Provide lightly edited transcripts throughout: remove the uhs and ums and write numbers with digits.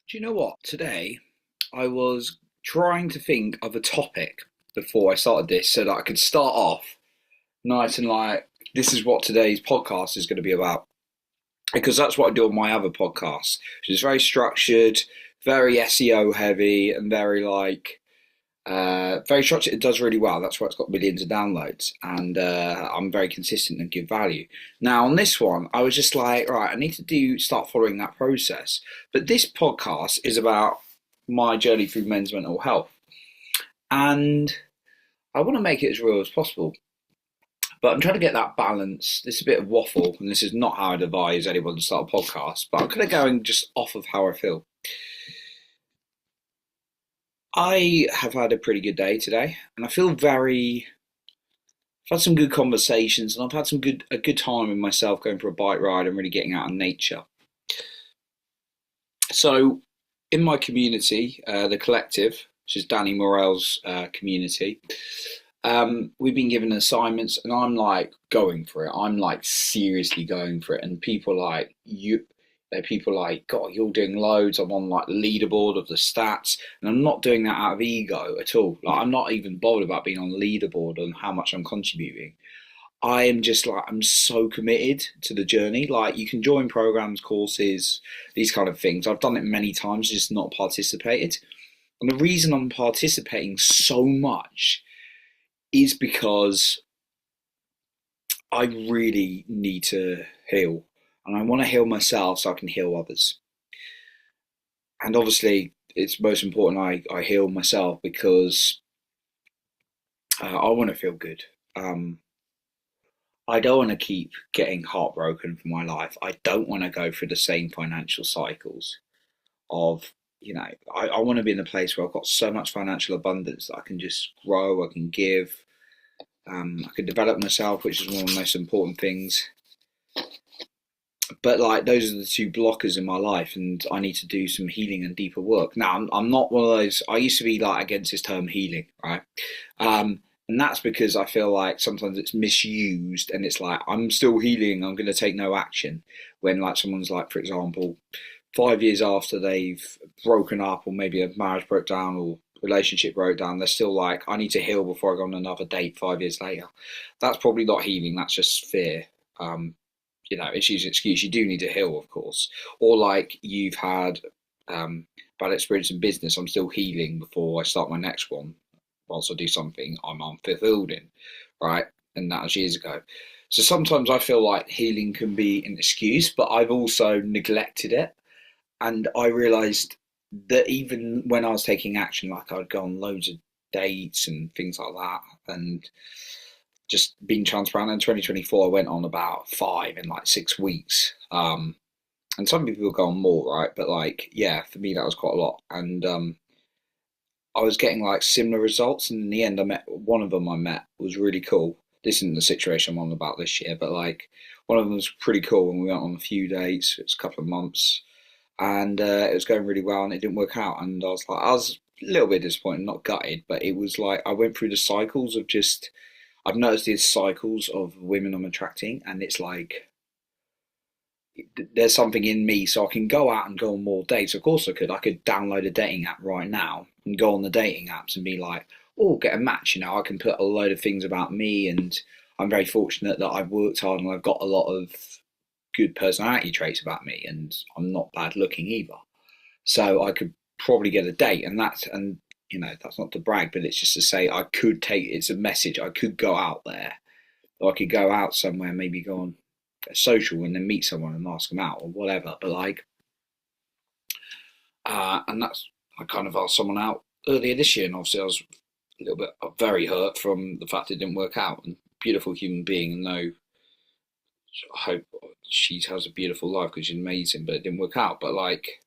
Do you know what? Today I was trying to think of a topic before I started this so that I could start off nice and like, this is what today's podcast is going to be about. Because that's what I do on my other podcast, which is very structured, very SEO heavy, and very structured. It does really well. That's why it's got millions of downloads, and I'm very consistent and give value. Now on this one, I was just like, right, I need to start following that process. But this podcast is about my journey through men's mental health, and I want to make it as real as possible. But I'm trying to get that balance. This is a bit of waffle, and this is not how I'd advise anyone to start a podcast. But I'm kind of going just off of how I feel. I have had a pretty good day today, and I feel very. I've had some good conversations, and I've had a good time with myself going for a bike ride and really getting out in nature. So, in my community, the collective, which is Danny Morell's community, we've been given assignments, and I'm like going for it. I'm like seriously going for it, and people like, God, you're doing loads. I'm on like the leaderboard of the stats, and I'm not doing that out of ego at all. Like I'm not even bothered about being on the leaderboard and how much I'm contributing. I am just like I'm so committed to the journey. Like you can join programs, courses, these kind of things. I've done it many times, just not participated. And the reason I'm participating so much is because I really need to heal. And I want to heal myself so I can heal others. And obviously, it's most important I heal myself because I want to feel good. Um, I don't want to keep getting heartbroken for my life. I don't want to go through the same financial cycles of, I want to be in a place where I've got so much financial abundance that I can just grow, I can give, I can develop myself, which is one of the most important things. But like those are the two blockers in my life, and I need to do some healing and deeper work. Now, I'm not one of those. I used to be like against this term healing, right? And that's because I feel like sometimes it's misused, and it's like I'm still healing. I'm going to take no action when like someone's like, for example, 5 years after they've broken up, or maybe a marriage broke down, or relationship broke down, they're still like, I need to heal before I go on another date 5 years later. That's probably not healing. That's just fear. Um, it's usually an excuse. You do need to heal, of course. Or like you've had bad experience in business. I'm still healing before I start my next one. Whilst I do something I'm unfulfilled in, right? And that was years ago. So sometimes I feel like healing can be an excuse, but I've also neglected it. And I realised that even when I was taking action, like I'd go on loads of dates and things like that, and just being transparent. In 2024, I went on about five in like 6 weeks. And some people go on more, right? But like, yeah, for me that was quite a lot. And I was getting like similar results, and in the end, I met one of them. I met was really cool. This isn't the situation I'm on about this year, but like one of them was pretty cool, and we went on a few dates. It was a couple of months, and it was going really well, and it didn't work out. And I was a little bit disappointed, not gutted, but it was like I went through the cycles of just. I've noticed these cycles of women I'm attracting, and it's like there's something in me, so I can go out and go on more dates. Of course, I could. I could download a dating app right now and go on the dating apps and be like, "Oh, get a match." I can put a load of things about me, and I'm very fortunate that I've worked hard and I've got a lot of good personality traits about me, and I'm not bad looking either. So I could probably get a date, and that's not to brag, but it's just to say I could take. It's a message. I could go out there, or I could go out somewhere, maybe go on a social and then meet someone and ask them out or whatever. But like, and that's I kind of asked someone out earlier this year, and obviously I was a little bit very hurt from the fact it didn't work out. And beautiful human being, and no, I hope she has a beautiful life because she's amazing, but it didn't work out. But like,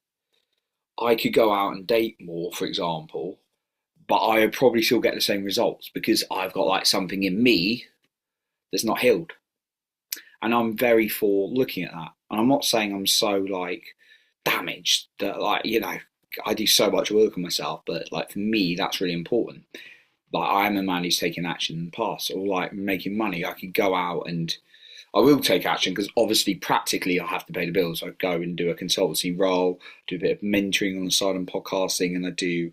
I could go out and date more, for example, but I would probably still get the same results because I've got like something in me that's not healed. And I'm very for looking at that. And I'm not saying I'm so like damaged that like, I do so much work on myself, but like for me, that's really important. Like I am a man who's taken action in the past, or like making money. I could go out and I will take action because obviously practically I have to pay the bills. I go and do a consultancy role, do a bit of mentoring on the side and podcasting, and I do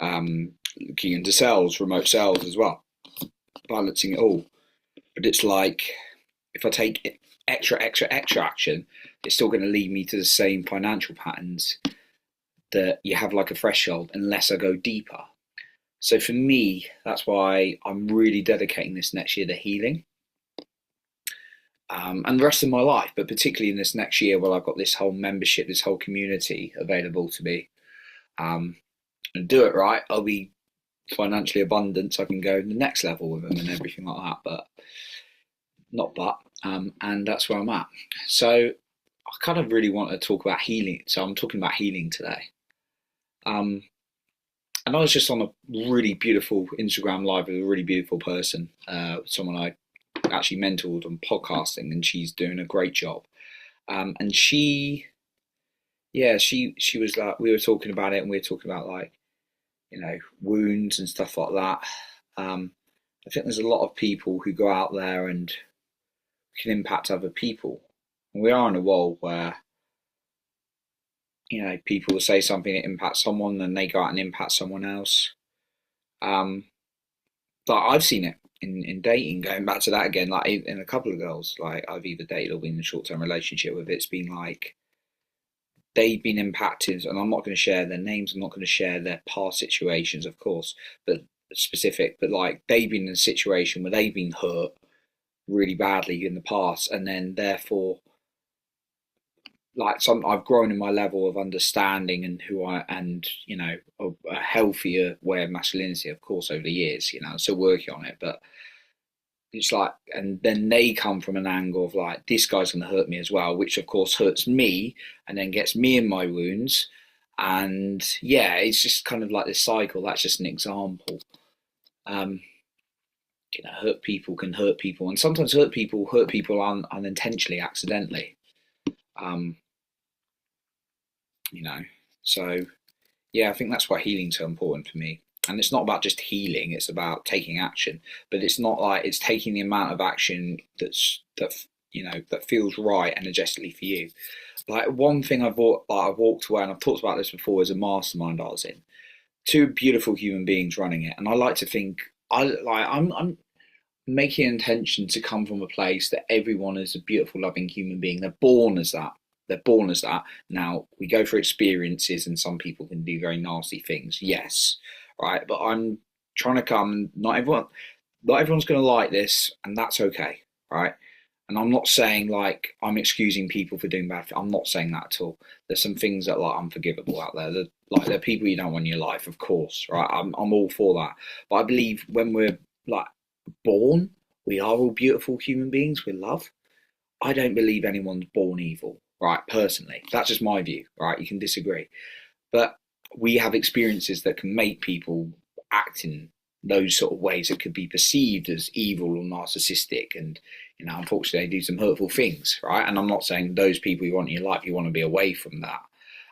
looking into sales, remote sales as well, balancing it all. But it's like if I take extra action, it's still going to lead me to the same financial patterns that you have like a threshold unless I go deeper. So for me, that's why I'm really dedicating this next year to healing. And the rest of my life, but particularly in this next year where I've got this whole membership, this whole community available to me, and do it right, I'll be financially abundant so I can go to the next level with them and everything like that. But not but, and that's where I'm at. So I kind of really want to talk about healing. So I'm talking about healing today. And I was just on a really beautiful Instagram live with a really beautiful person, someone I actually mentored on podcasting, and she's doing a great job. And she was like, we were talking about it, and we were talking about like, wounds and stuff like that. I think there's a lot of people who go out there and can impact other people. And we are in a world where, people will say something that impacts someone and they go out and impact someone else. But I've seen it in dating, going back to that again, like in a couple of girls, like I've either dated or been in a short-term relationship with, it's been like, they've been impacted, and I'm not going to share their names, I'm not going to share their past situations, of course, but like they've been in a situation where they've been hurt really badly in the past, and then therefore, like I've grown in my level of understanding and a healthier way of masculinity, of course, over the years. I'm still working on it, but it's like, and then they come from an angle of like, this guy's going to hurt me as well, which of course hurts me and then gets me in my wounds. And yeah, it's just kind of like this cycle. That's just an example. Hurt people can hurt people, and sometimes hurt people unintentionally, accidentally. So yeah, I think that's why healing's so important for me. And it's not about just healing, it's about taking action. But it's not like it's taking the amount of action that feels right energetically for you. Like one thing I've walked away, and I've talked about this before, is a mastermind I was in. Two beautiful human beings running it, and I like to think I'm making an intention to come from a place that everyone is a beautiful, loving human being. They're born as that. Now we go through experiences, and some people can do very nasty things. Yes, right. But I'm trying to come. Not everyone's going to like this, and that's okay, right? And I'm not saying like I'm excusing people for doing bad. I'm not saying that at all. There's some things that are like unforgivable out there. There are people you don't want in your life, of course, right? I'm all for that. But I believe when we're like born, we are all beautiful human beings with love. I don't believe anyone's born evil, right? Personally, that's just my view, right? You can disagree, but we have experiences that can make people act in those sort of ways that could be perceived as evil or narcissistic, and unfortunately, they do some hurtful things, right? And I'm not saying those people you want in your life, you want to be away from that.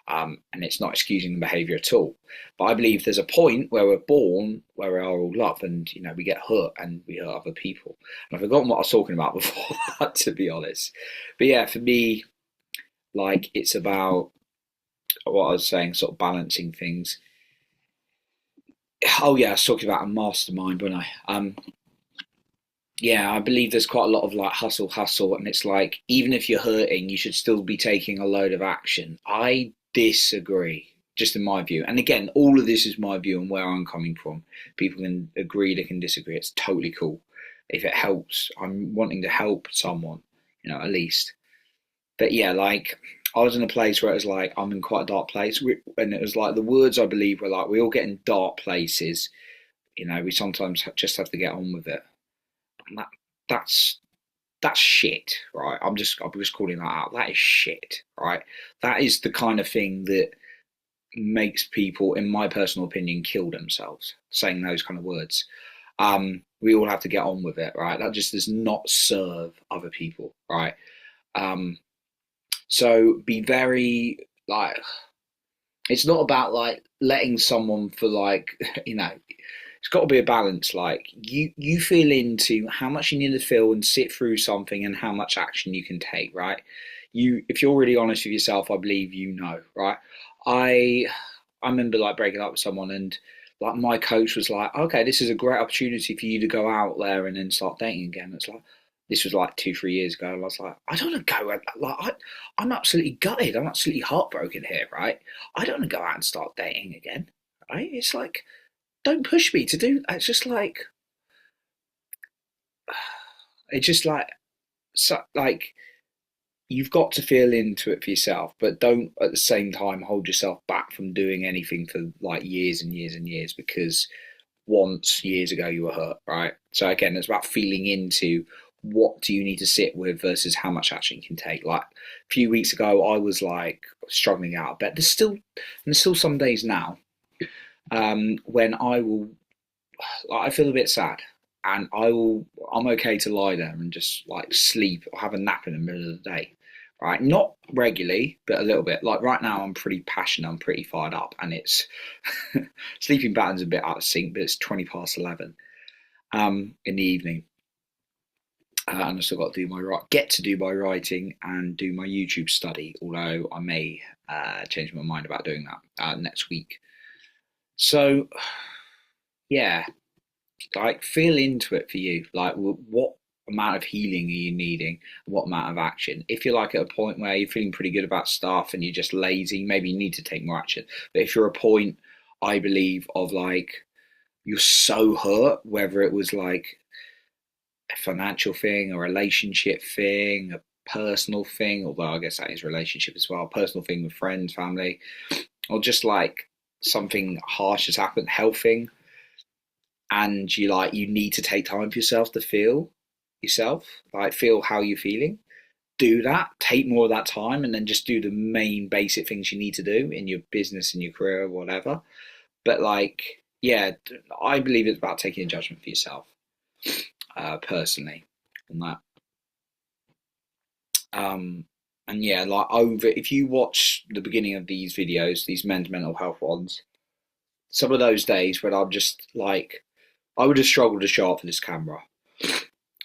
And it's not excusing the behaviour at all. But I believe there's a point where we're born, where we are all love, and we get hurt and we hurt other people. And I've forgotten what I was talking about before that, to be honest. But yeah, for me, like it's about what I was saying, sort of balancing things. Oh yeah, I was talking about a mastermind, wasn't I? Yeah, I believe there's quite a lot of like hustle, and it's like even if you're hurting, you should still be taking a load of action. I disagree, just in my view. And again, all of this is my view and where I'm coming from. People can agree, they can disagree. It's totally cool. If it helps, I'm wanting to help someone, at least. But yeah, like I was in a place where it was like I'm in quite a dark place, and it was like the words I believe were like we all get in dark places. We sometimes just have to get on with it. And that's shit, right? I'm just calling that out. That is shit, right? That is the kind of thing that makes people, in my personal opinion, kill themselves. Saying those kind of words. We all have to get on with it, right? That just does not serve other people, right? So be very like. It's not about like letting someone for like it's got to be a balance. Like you feel into how much you need to feel and sit through something, and how much action you can take. Right? If you're really honest with yourself, I believe you know. Right? I I remember like breaking up with someone, and like my coach was like, "Okay, this is a great opportunity for you to go out there and then start dating again." It's like this was like 2, 3 years ago, and I was like, "I don't want to go I'm absolutely gutted. I'm absolutely heartbroken here, right? I don't want to go out and start dating again, right? It's like don't push me to do. It's just like it's just like so, like you've got to feel into it for yourself, but don't at the same time hold yourself back from doing anything for like years and years and years because once years ago you were hurt, right? So again, it's about feeling into what do you need to sit with versus how much action you can take. Like a few weeks ago, I was like struggling out of bed. There's still some days now when I feel a bit sad, and I'm okay to lie there and just like sleep or have a nap in the middle of the day, right? Not regularly, but a little bit. Like right now, I'm pretty passionate, I'm pretty fired up, and it's sleeping pattern's a bit out of sync, but it's 20 past 11 in the evening. And I still got to get to do my writing and do my YouTube study. Although I may change my mind about doing that next week. So yeah, like feel into it for you. Like what amount of healing are you needing? What amount of action? If you're like at a point where you're feeling pretty good about stuff and you're just lazy, maybe you need to take more action. But if you're a point, I believe, of like you're so hurt, whether it was like a financial thing, a relationship thing, a personal thing, although I guess that is relationship as well, personal thing with friends, family, or just like something harsh has happened, health thing, and you need to take time for yourself to feel yourself, like feel how you're feeling. Do that, take more of that time, and then just do the main basic things you need to do in your business, in your career, whatever. But like, yeah, I believe it's about taking a judgment for yourself, personally, on that. Um, and yeah, like over, if you watch the beginning of these videos, these men's mental health ones, some of those days when I'm just like, I would have struggled to show up for this camera.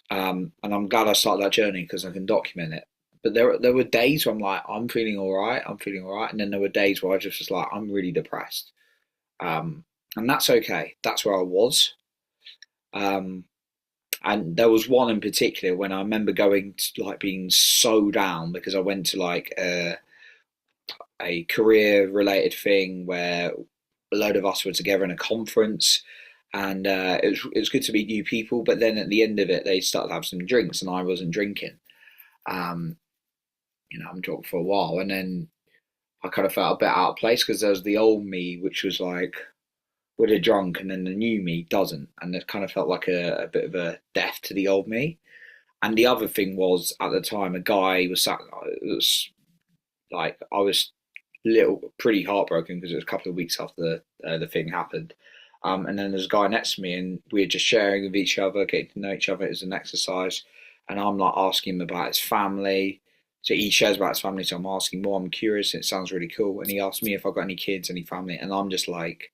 And I'm glad I started that journey because I can document it. But there were days where I'm like, I'm feeling all right, and then there were days where I just was like, I'm really depressed. And that's okay. That's where I was. Um, and there was one in particular when I remember going to like being so down because I went to like a career related thing where a load of us were together in a conference, and it was good to meet new people. But then at the end of it, they started to have some drinks, and I wasn't drinking. Um, I'm drunk for a while, and then I kind of felt a bit out of place because there was the old me, which was like would have drunk, and then the new me doesn't, and it kind of felt like a bit of a death to the old me. And the other thing was at the time, a guy was sat. It was like I was pretty heartbroken because it was a couple of weeks after the thing happened. And then there's a guy next to me, and we were just sharing with each other, getting to know each other as an exercise. And I'm like asking him about his family. So he shares about his family, so I'm asking more. I'm curious. It sounds really cool. And he asked me if I've got any kids, any family, and I'm just like,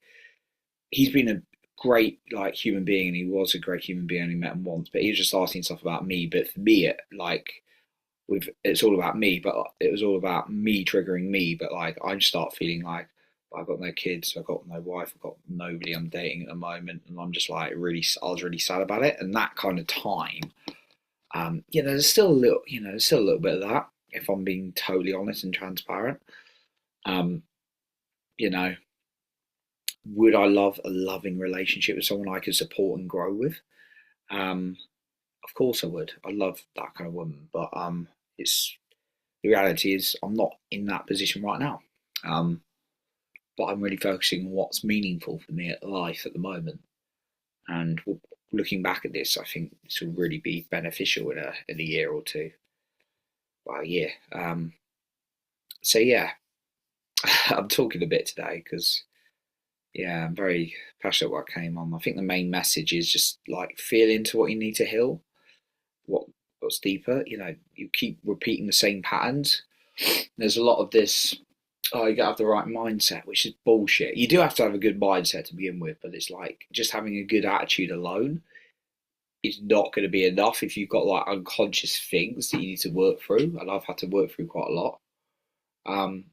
he's been a great like human being, and he was a great human being. I only met him once, but he was just asking stuff about me. But for me, it's all about me, but it was all about me triggering me. But like I just start feeling like I've got no kids, I've got no wife, I've got nobody I'm dating at the moment, and I'm just like I was really sad about it. And that kind of time, there's still a little, there's still a little bit of that. If I'm being totally honest and transparent, um, you know, would I love a loving relationship with someone I could support and grow with? Um, of course I would. I love that kind of woman, but it's the reality is I'm not in that position right now. Um, but I'm really focusing on what's meaningful for me at life at the moment. And looking back at this, I think this will really be beneficial in a year or two. Well, a year. So yeah, I'm talking a bit today because yeah, I'm very passionate what came on. I think the main message is just like feel into what you need to heal, what what's deeper. You keep repeating the same patterns. There's a lot of this oh, you gotta have the right mindset, which is bullshit. You do have to have a good mindset to begin with, but it's like just having a good attitude alone is not going to be enough if you've got like unconscious things that you need to work through. And I've had to work through quite a lot. Um,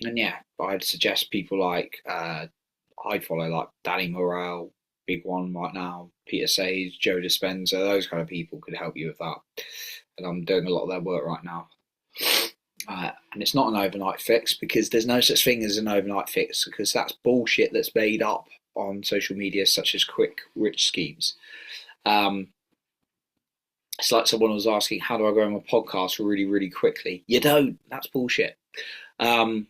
and yeah, I'd suggest people like I'd follow like Danny Morale, big one right now, Peter Sage, Joe Dispenza, those kind of people could help you with that. And I'm doing a lot of their work right now. And it's not an overnight fix because there's no such thing as an overnight fix because that's bullshit that's made up on social media, such as quick rich schemes. Um, it's like someone was asking, how do I grow my podcast really, really quickly? You don't. That's bullshit. Um,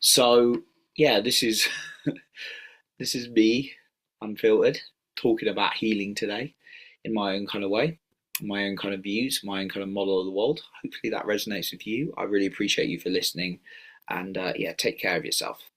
so yeah, this is this is me, unfiltered, talking about healing today in my own kind of way, my own kind of views, my own kind of model of the world. Hopefully that resonates with you. I really appreciate you for listening, and yeah, take care of yourself.